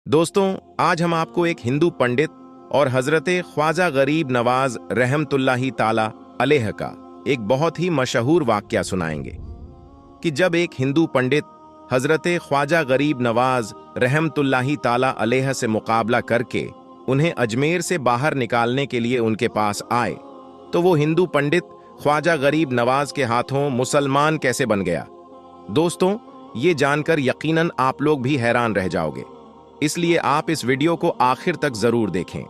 दोस्तों, आज हम आपको एक हिंदू पंडित और हजरत ख्वाजा गरीब नवाज रहमतुल्लाही ताला अलैह का एक बहुत ही मशहूर वाक़या सुनाएंगे कि जब एक हिंदू पंडित हजरत ख्वाजा गरीब नवाज रहमतुल्लाही ताला अलैह से मुकाबला करके उन्हें अजमेर से बाहर निकालने के लिए उनके पास आए, तो वो हिंदू पंडित ख्वाजा गरीब नवाज के हाथों मुसलमान कैसे बन गया। दोस्तों, ये जानकर यकीनन आप लोग भी हैरान रह जाओगे, इसलिए आप इस वीडियो को आखिर तक जरूर देखें।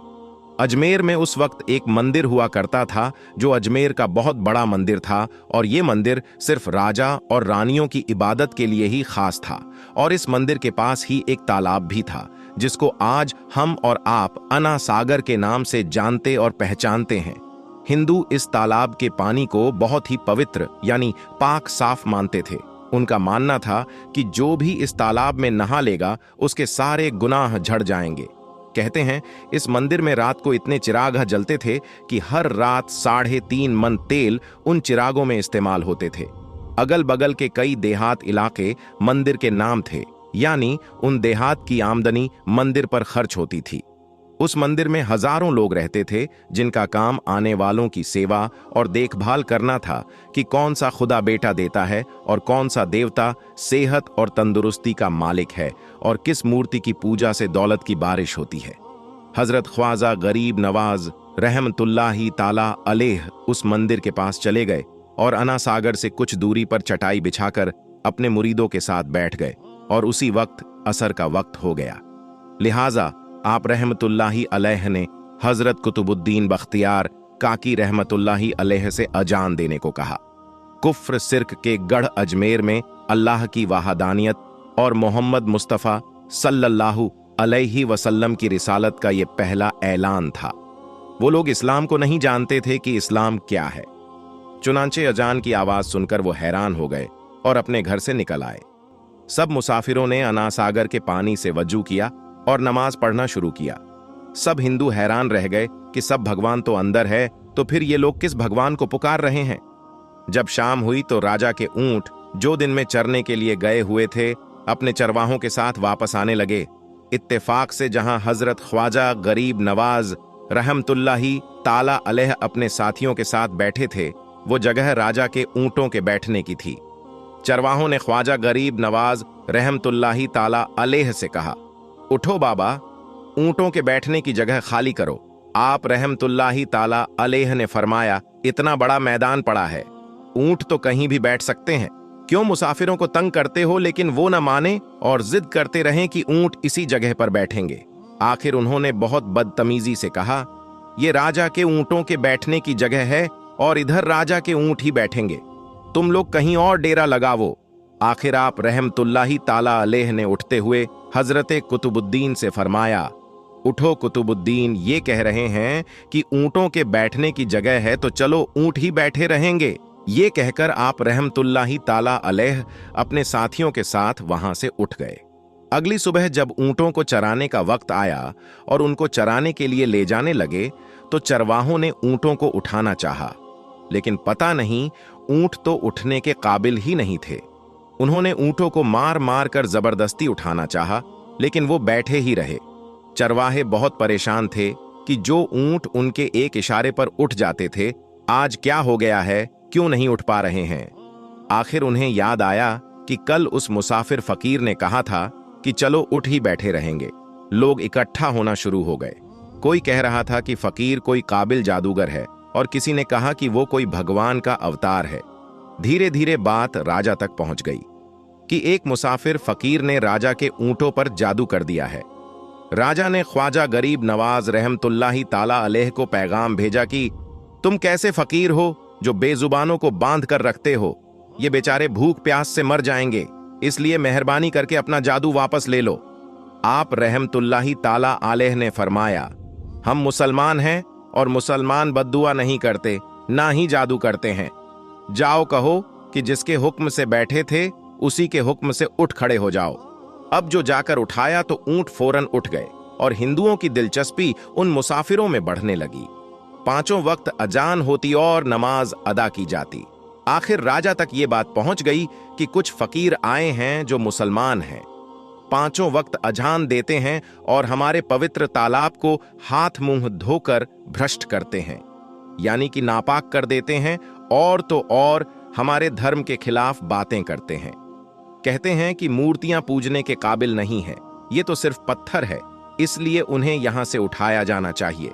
अजमेर में उस वक्त एक मंदिर हुआ करता था जो अजमेर का बहुत बड़ा मंदिर था, और ये मंदिर सिर्फ राजा और रानियों की इबादत के लिए ही खास था। और इस मंदिर के पास ही एक तालाब भी था जिसको आज हम और आप अना सागर के नाम से जानते और पहचानते हैं। हिंदू इस तालाब के पानी को बहुत ही पवित्र यानी पाक साफ मानते थे। उनका मानना था कि जो भी इस तालाब में नहा लेगा उसके सारे गुनाह झड़ जाएंगे। कहते हैं इस मंदिर में रात को इतने चिराग जलते थे कि हर रात 3.5 मन तेल उन चिरागों में इस्तेमाल होते थे। अगल बगल के कई देहात इलाके मंदिर के नाम थे, यानी उन देहात की आमदनी मंदिर पर खर्च होती थी। उस मंदिर में हजारों लोग रहते थे जिनका काम आने वालों की सेवा और देखभाल करना था कि कौन सा खुदा बेटा देता है और कौन सा देवता सेहत और तंदुरुस्ती का मालिक है और किस मूर्ति की पूजा से दौलत की बारिश होती है। हजरत ख्वाजा गरीब नवाज रहमतुल्लाही ताला अलैह उस मंदिर के पास चले गए और अना सागर से कुछ दूरी पर चटाई बिछाकर अपने मुरीदों के साथ बैठ गए, और उसी वक्त असर का वक्त हो गया। लिहाजा आप रहमतुल्लाही अलैह ने हजरत कुतुबुद्दीन बख्तियार काकी रहमतुल्लाही अलैह से अजान देने को कहा। कुफ्र सिर्क के गढ़ अजमेर में अल्लाह की वहादानियत और मोहम्मद मुस्तफ़ा सल्लल्लाहु अलैहि वसल्लम की रिसालत का ये पहला ऐलान था। वो लोग इस्लाम को नहीं जानते थे कि इस्लाम क्या है। चुनांचे अजान की आवाज सुनकर वो हैरान हो गए और अपने घर से निकल आए। सब मुसाफिरों ने अना सागर के पानी से वजू किया और नमाज पढ़ना शुरू किया। सब हिंदू हैरान रह गए कि सब भगवान तो अंदर है, तो फिर ये लोग किस भगवान को पुकार रहे हैं। जब शाम हुई तो राजा के ऊंट जो दिन में चरने के लिए गए हुए थे अपने चरवाहों के साथ वापस आने लगे। इत्तेफाक से जहां हजरत ख्वाजा गरीब नवाज रहमतुल्लाही ताला अलैह अपने साथियों के साथ बैठे थे, वो जगह राजा के ऊंटों के बैठने की थी। चरवाहों ने ख्वाजा गरीब नवाज रहमतुल्लाही ताला अलैह से कहा, उठो बाबा, ऊंटों के बैठने की जगह खाली करो। आप रहमतुल्लाही ताला अलैह ने फरमाया, इतना बड़ा मैदान पड़ा है, ऊंट तो कहीं भी बैठ सकते हैं, क्यों मुसाफिरों को तंग करते हो। लेकिन वो न माने और जिद करते रहें कि ऊंट इसी जगह पर बैठेंगे। आखिर उन्होंने बहुत बदतमीजी से कहा, ये राजा के ऊंटों के बैठने की जगह है और इधर राजा के ऊंट ही बैठेंगे, तुम लोग कहीं और डेरा लगावो। आखिर आप रहमतुल्लाही ताला अलैह ने उठते हुए हजरत कुतुबुद्दीन से फरमाया, उठो कुतुबुद्दीन, ये कह रहे हैं कि ऊंटों के बैठने की जगह है तो चलो ऊंट ही बैठे रहेंगे। ये कहकर आप रहमतुल्लाही ताला अलैह अपने साथियों के साथ वहां से उठ गए। अगली सुबह जब ऊंटों को चराने का वक्त आया और उनको चराने के लिए ले जाने लगे तो चरवाहों ने ऊंटों को उठाना चाहा, लेकिन पता नहीं ऊंट तो उठने के काबिल ही नहीं थे। उन्होंने ऊंटों को मार मार कर जबरदस्ती उठाना चाहा, लेकिन वो बैठे ही रहे। चरवाहे बहुत परेशान थे कि जो ऊंट उनके एक इशारे पर उठ जाते थे, आज क्या हो गया है, क्यों नहीं उठ पा रहे हैं। आखिर उन्हें याद आया कि कल उस मुसाफिर फकीर ने कहा था कि चलो उठ ही बैठे रहेंगे। लोग इकट्ठा होना शुरू हो गए। कोई कह रहा था कि फकीर कोई काबिल जादूगर है और किसी ने कहा कि वो कोई भगवान का अवतार है। धीरे धीरे बात राजा तक पहुंच गई कि एक मुसाफिर फकीर ने राजा के ऊंटों पर जादू कर दिया है। राजा ने ख्वाजा गरीब नवाज रहमतुल्लाही ताला अलैह को पैगाम भेजा कि तुम कैसे फकीर हो जो बेजुबानों को बांध कर रखते हो, ये बेचारे भूख प्यास से मर जाएंगे, इसलिए मेहरबानी करके अपना जादू वापस ले लो। आप रहमतुल्लाही ताला अलैह ने फरमाया, हम मुसलमान हैं और मुसलमान बद्दुआ नहीं करते, ना ही जादू करते हैं। जाओ कहो कि जिसके हुक्म से बैठे थे उसी के हुक्म से उठ खड़े हो जाओ। अब जो जाकर उठाया तो ऊंट फौरन उठ गए और हिंदुओं की दिलचस्पी उन मुसाफिरों में बढ़ने लगी। 5 वक्त अजान होती और नमाज अदा की जाती। आखिर राजा तक ये बात पहुंच गई कि कुछ फकीर आए हैं जो मुसलमान हैं, 5 वक्त अजान देते हैं और हमारे पवित्र तालाब को हाथ मुंह धोकर भ्रष्ट करते हैं, यानी कि नापाक कर देते हैं, और तो और हमारे धर्म के खिलाफ बातें करते हैं। कहते हैं कि मूर्तियां पूजने के काबिल नहीं है, ये तो सिर्फ पत्थर है, इसलिए उन्हें यहां से उठाया जाना चाहिए।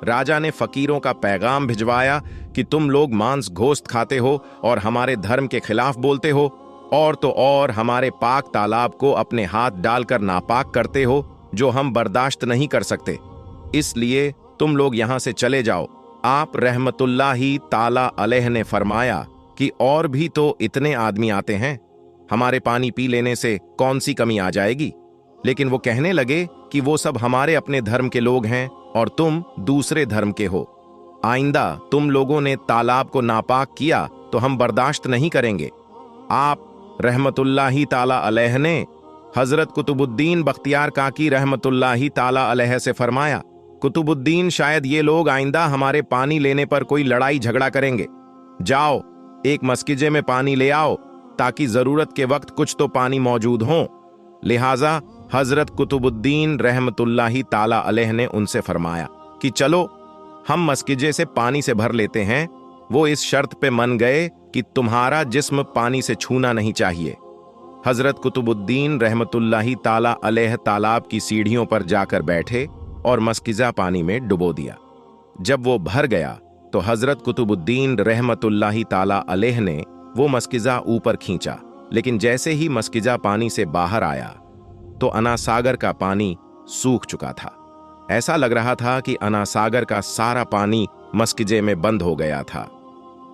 राजा ने फकीरों का पैगाम भिजवाया कि तुम लोग मांस गोश्त खाते हो और हमारे धर्म के खिलाफ बोलते हो, और तो और हमारे पाक तालाब को अपने हाथ डालकर नापाक करते हो, जो हम बर्दाश्त नहीं कर सकते। इसलिए तुम लोग यहां से चले जाओ। आप रहमतुल्लाही ताला अलैह ने फरमाया कि और भी तो इतने आदमी आते हैं, हमारे पानी पी लेने से कौन सी कमी आ जाएगी। लेकिन वो कहने लगे कि वो सब हमारे अपने धर्म के लोग हैं और तुम दूसरे धर्म के हो। आइंदा तुम लोगों ने तालाब को नापाक किया तो हम बर्दाश्त नहीं करेंगे। आप रहमतुल्लाही ताला अलैह ने हजरत कुतुबुद्दीन बख्तियार काकी रहमतुल्लाही ताला अलैह से फरमाया, कुतुबुद्दीन, शायद ये लोग आइंदा हमारे पानी लेने पर कोई लड़ाई झगड़ा करेंगे। जाओ एक मस्किजे में पानी ले आओ ताकि जरूरत के वक्त कुछ तो पानी मौजूद हो। लिहाजा हजरत कुतुबुद्दीन रहमतुल्लाही ताला अलैह ने उनसे फरमाया कि चलो हम मस्किजे से पानी से भर लेते हैं। वो इस शर्त पे मन गए कि तुम्हारा जिस्म पानी से छूना नहीं चाहिए। हजरत कुतुबुद्दीन रहमतुल्लाही ताला अलैह तालाब की सीढ़ियों पर जाकर बैठे और मस्किजा पानी में डुबो दिया। जब वो भर गया तो हजरत कुतुबुद्दीन रहमतुल्लाही ताला अलैह ने वो मस्किजा ऊपर खींचा, लेकिन जैसे ही मस्किजा पानी से बाहर आया तो अनासागर का पानी सूख चुका था। ऐसा लग रहा था कि अनासागर का सारा पानी मस्किजे में बंद हो गया था।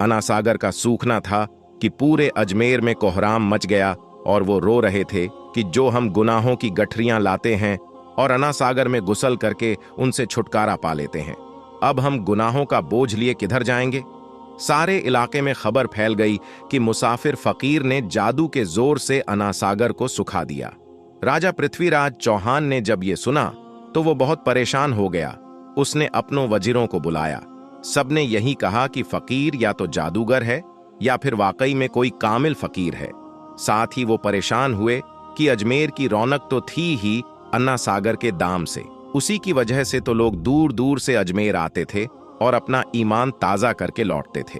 अनासागर का सूखना था कि पूरे अजमेर में कोहराम मच गया और वो रो रहे थे कि जो हम गुनाहों की गठरियां लाते हैं और अनासागर में गुसल करके उनसे छुटकारा पा लेते हैं, अब हम गुनाहों का बोझ लिए किधर जाएंगे। सारे इलाके में खबर फैल गई कि मुसाफिर फकीर ने जादू के जोर से अनासागर को सुखा दिया। राजा पृथ्वीराज चौहान ने जब ये सुना तो वो बहुत परेशान हो गया। उसने अपनों वजीरों को बुलाया। सबने यही कहा कि फकीर या तो जादूगर है या फिर वाकई में कोई कामिल फकीर है। साथ ही वो परेशान हुए कि अजमेर की रौनक तो थी ही अन्नासागर के दाम से, उसी की वजह से तो लोग दूर दूर से अजमेर आते थे और अपना ईमान ताज़ा करके लौटते थे।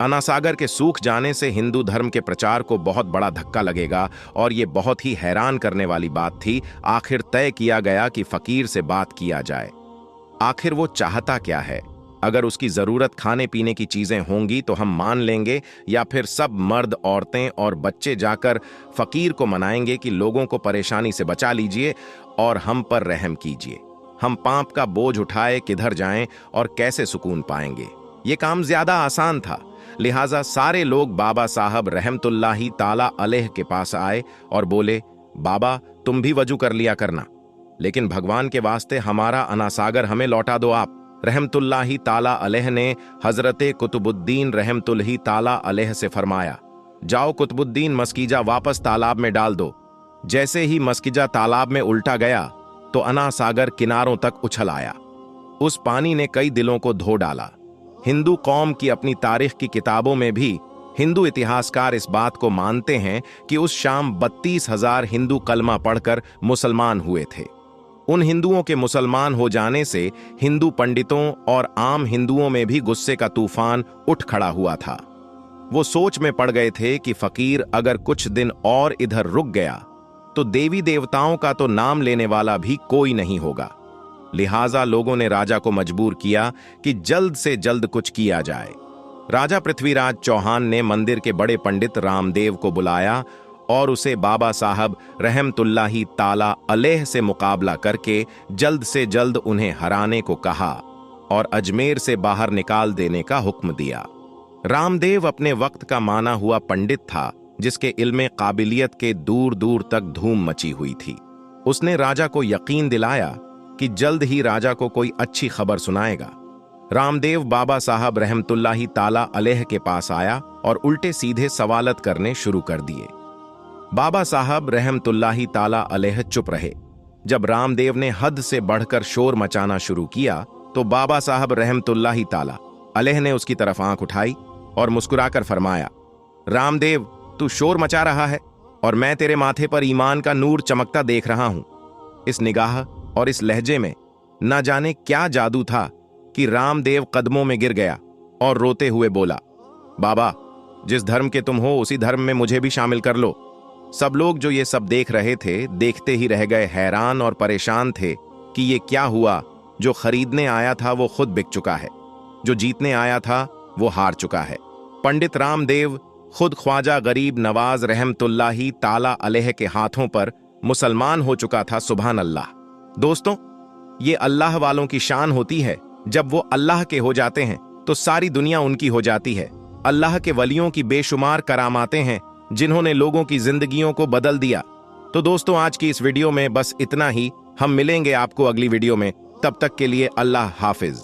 अन्नासागर के सूख जाने से हिंदू धर्म के प्रचार को बहुत बड़ा धक्का लगेगा और ये बहुत ही हैरान करने वाली बात थी। आखिर तय किया गया कि फकीर से बात किया जाए। आखिर वो चाहता क्या है? अगर उसकी जरूरत खाने पीने की चीजें होंगी तो हम मान लेंगे, या फिर सब मर्द, औरतें और बच्चे जाकर फकीर को मनाएंगे कि लोगों को परेशानी से बचा लीजिए और हम पर रहम कीजिए। हम पाप का बोझ उठाए किधर जाएं और कैसे सुकून पाएंगे? ये काम ज्यादा आसान था। लिहाजा सारे लोग बाबा साहब रहमतुल्लाही ताला अलैह के पास आए और बोले, बाबा तुम भी वजू कर लिया करना, लेकिन भगवान के वास्ते हमारा अनासागर हमें लौटा दो आप। रहमतुल्लाही ताला अलैह ने हजरते कुतुबुद्दीन रहमतुल्लाही ताला अलैह से फरमाया, जाओ कुतुबुद्दीन, मस्कीजा वापस तालाब में डाल दो। जैसे ही मस्कीजा तालाब में उल्टा गया तो अनासागर किनारों तक उछल आया। उस पानी ने कई दिलों को धो डाला। हिंदू कौम की अपनी तारीख की किताबों में भी हिंदू इतिहासकार इस बात को मानते हैं कि उस शाम 32,000 हिंदू कलमा पढ़कर मुसलमान हुए थे। उन हिंदुओं के मुसलमान हो जाने से हिंदू पंडितों और आम हिंदुओं में भी गुस्से का तूफान उठ खड़ा हुआ था। वो सोच में पड़ गए थे कि फकीर अगर कुछ दिन और इधर रुक गया तो देवी देवताओं का तो नाम लेने वाला भी कोई नहीं होगा। लिहाजा लोगों ने राजा को मजबूर किया कि जल्द से जल्द कुछ किया जाए। राजा पृथ्वीराज चौहान ने मंदिर के बड़े पंडित रामदेव को बुलाया और उसे बाबा साहब रहमतुल्लाही ताला अलैह से मुकाबला करके जल्द से जल्द उन्हें हराने को कहा और अजमेर से बाहर निकाल देने का हुक्म दिया। रामदेव अपने वक्त का माना हुआ पंडित था, जिसके इल्मे काबिलियत के दूर दूर तक धूम मची हुई थी। उसने राजा को यकीन दिलाया कि जल्द ही राजा को कोई अच्छी खबर सुनाएगा। रामदेव बाबा साहब रहमतुल्लाही ताला अलैह के पास आया और उल्टे सीधे सवालत करने शुरू कर दिए। बाबा साहब रहमतुल्लाही ताला अलैह चुप रहे। जब रामदेव ने हद से बढ़कर शोर मचाना शुरू किया तो तो बाबा साहब रहमतुल्लाही ताला अलैह ने उसकी तरफ आंख उठाई और मुस्कुराकर फरमाया, रामदेव, तू शोर मचा रहा है और मैं तेरे माथे पर ईमान का नूर चमकता देख रहा हूं। इस निगाह और इस लहजे में न जाने क्या जादू था कि रामदेव कदमों में गिर गया और रोते हुए बोला, बाबा, जिस धर्म के तुम हो उसी धर्म में मुझे भी शामिल कर लो। सब लोग जो ये सब देख रहे थे देखते ही रह गए, हैरान और परेशान थे कि ये क्या हुआ। जो खरीदने आया था वो खुद बिक चुका है, जो जीतने आया था वो हार चुका है। पंडित रामदेव खुद ख्वाजा गरीब नवाज रहमतुल्लाही ताला अलैह के हाथों पर मुसलमान हो चुका था। सुभान अल्लाह। दोस्तों, ये अल्लाह वालों की शान होती है। जब वो अल्लाह के हो जाते हैं तो सारी दुनिया उनकी हो जाती है। अल्लाह के वलियों की बेशुमार करामातें हैं जिन्होंने लोगों की जिंदगियों को बदल दिया। तो दोस्तों, आज की इस वीडियो में बस इतना ही। हम मिलेंगे आपको अगली वीडियो में। तब तक के लिए अल्लाह हाफिज।